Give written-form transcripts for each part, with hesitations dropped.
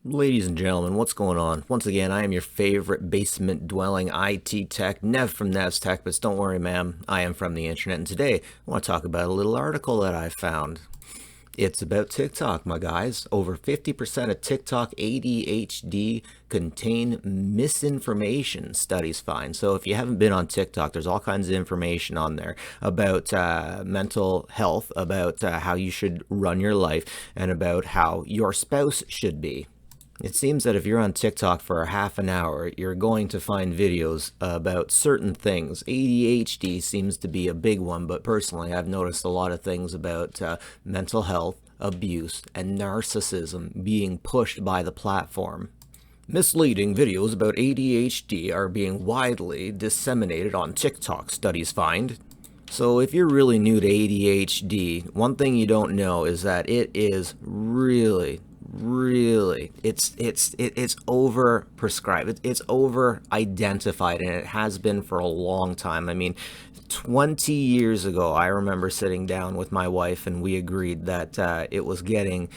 Ladies and gentlemen, what's going on? Once again, I am your favorite basement-dwelling IT tech, Nev from Nev's Tech, but don't worry, ma'am, I am from the internet, and today I want to talk about a little article that I found. It's about TikTok, my guys. Over 50% of TikTok ADHD contain misinformation, studies find. So if you haven't been on TikTok, there's all kinds of information on there about mental health, about how you should run your life, and about how your spouse should be. It seems that if you're on TikTok for a half an hour, you're going to find videos about certain things. ADHD seems to be a big one, but personally, I've noticed a lot of things about mental health, abuse, and narcissism being pushed by the platform. Misleading videos about ADHD are being widely disseminated on TikTok, studies find. So if you're really new to ADHD, one thing you don't know is that it is really it's over prescribed, it's over identified, and it has been for a long time. I mean, 20 years ago I remember sitting down with my wife and we agreed that it was getting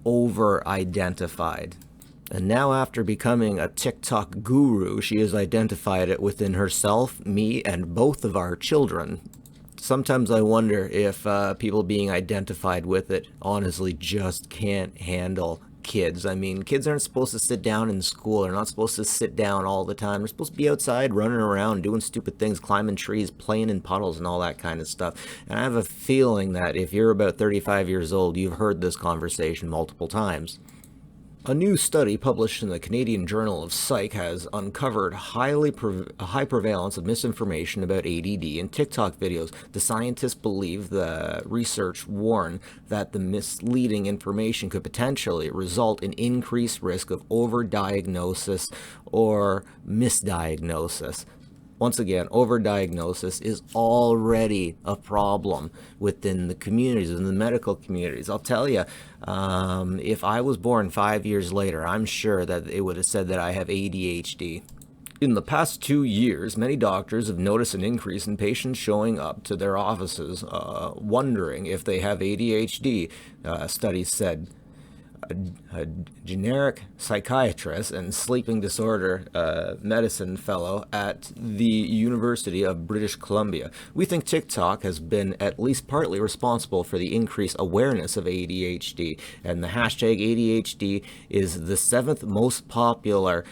over identified. And now, after becoming a TikTok guru, she has identified it within herself, me, and both of our children. Sometimes I wonder if people being identified with it honestly just can't handle kids. I mean, kids aren't supposed to sit down in school. They're not supposed to sit down all the time. They're supposed to be outside running around, doing stupid things, climbing trees, playing in puddles, and all that kind of stuff. And I have a feeling that if you're about 35 years old, you've heard this conversation multiple times. A new study published in the Canadian Journal of Psych has uncovered a high prevalence of misinformation about ADD in TikTok videos. The scientists believe the research warned that the misleading information could potentially result in increased risk of overdiagnosis or misdiagnosis. Once again, overdiagnosis is already a problem within the communities, in the medical communities. I'll tell you, if I was born 5 years later, I'm sure that it would have said that I have ADHD. In the past 2 years, many doctors have noticed an increase in patients showing up to their offices wondering if they have ADHD, studies said. A generic psychiatrist and sleeping disorder medicine fellow at the University of British Columbia. We think TikTok has been at least partly responsible for the increased awareness of ADHD, and the hashtag ADHD is the seventh most popular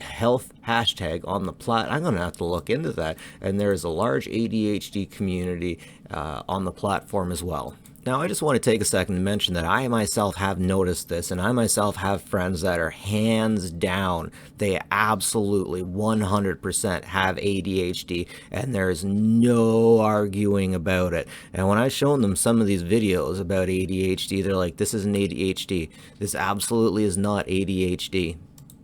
health hashtag on the I'm going to have to look into that, and there is a large ADHD community on the platform as well. Now, I just want to take a second to mention that I myself have noticed this, and I myself have friends that are hands down, they absolutely 100% have ADHD, and there's no arguing about it. And when I've shown them some of these videos about ADHD, they're like, this isn't ADHD. This absolutely is not ADHD.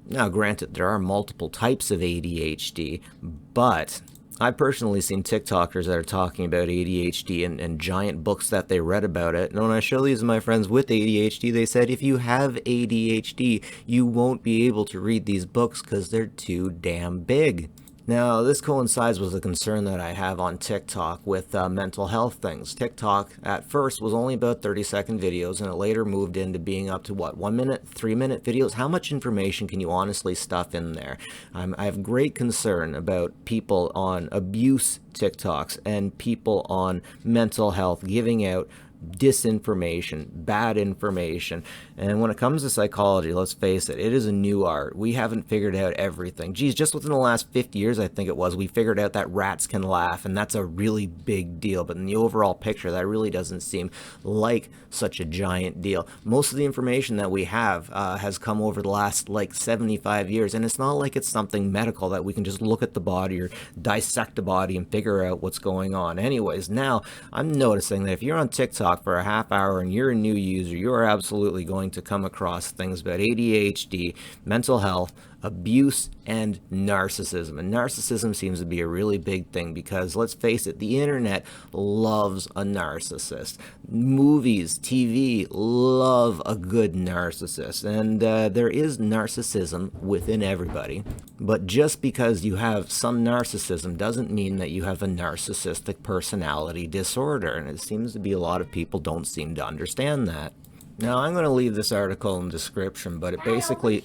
Now, granted, there are multiple types of ADHD, but I've personally seen TikTokers that are talking about ADHD and giant books that they read about it. And when I show these to my friends with ADHD, they said, if you have ADHD, you won't be able to read these books because they're too damn big. Now, this coincides with a concern that I have on TikTok with mental health things. TikTok at first was only about 30-second videos, and it later moved into being up to 1 minute, 3-minute videos. How much information can you honestly stuff in there? I have great concern about people on abuse TikToks and people on mental health giving out disinformation, bad information. And when it comes to psychology, let's face it, it is a new art. We haven't figured out everything. Geez, just within the last 50 years, I think it was, we figured out that rats can laugh, and that's a really big deal. But in the overall picture, that really doesn't seem like such a giant deal. Most of the information that we have has come over the last 75 years, and it's not like it's something medical that we can just look at the body or dissect the body and figure out what's going on. Anyways, now I'm noticing that if you're on TikTok for a half hour and you're a new user, you're absolutely going to come across things about ADHD, mental health, abuse, and narcissism. And narcissism seems to be a really big thing because, let's face it, the internet loves a narcissist. Movies, TV love a good narcissist. And there is narcissism within everybody. But just because you have some narcissism doesn't mean that you have a narcissistic personality disorder. And it seems to be a lot of people don't seem to understand that. Now, I'm going to leave this article in the description, but it basically,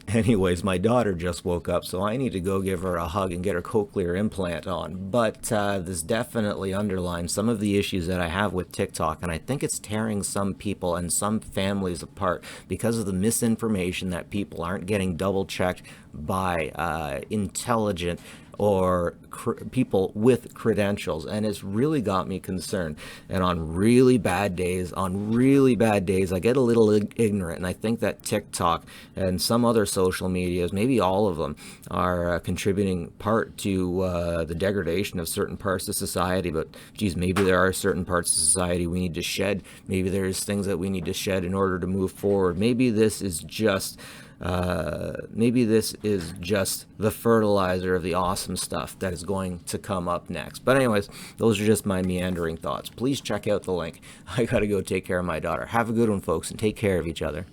anyways, my daughter just woke up, so I need to go give her a hug and get her cochlear implant on. But this definitely underlines some of the issues that I have with TikTok, and I think it's tearing some people and some families apart because of the misinformation that people aren't getting double checked by intelligent or people with credentials, and it's really got me concerned. And on really bad days, I get a little ignorant, and I think that TikTok and some other social medias, maybe all of them, are contributing part to the degradation of certain parts of society. But geez, maybe there are certain parts of society we need to shed. Maybe there's things that we need to shed in order to move forward. Maybe this is just the fertilizer of the awesome stuff that is going to come up next. But anyways, those are just my meandering thoughts. Please check out the link. I gotta go take care of my daughter. Have a good one, folks, and take care of each other.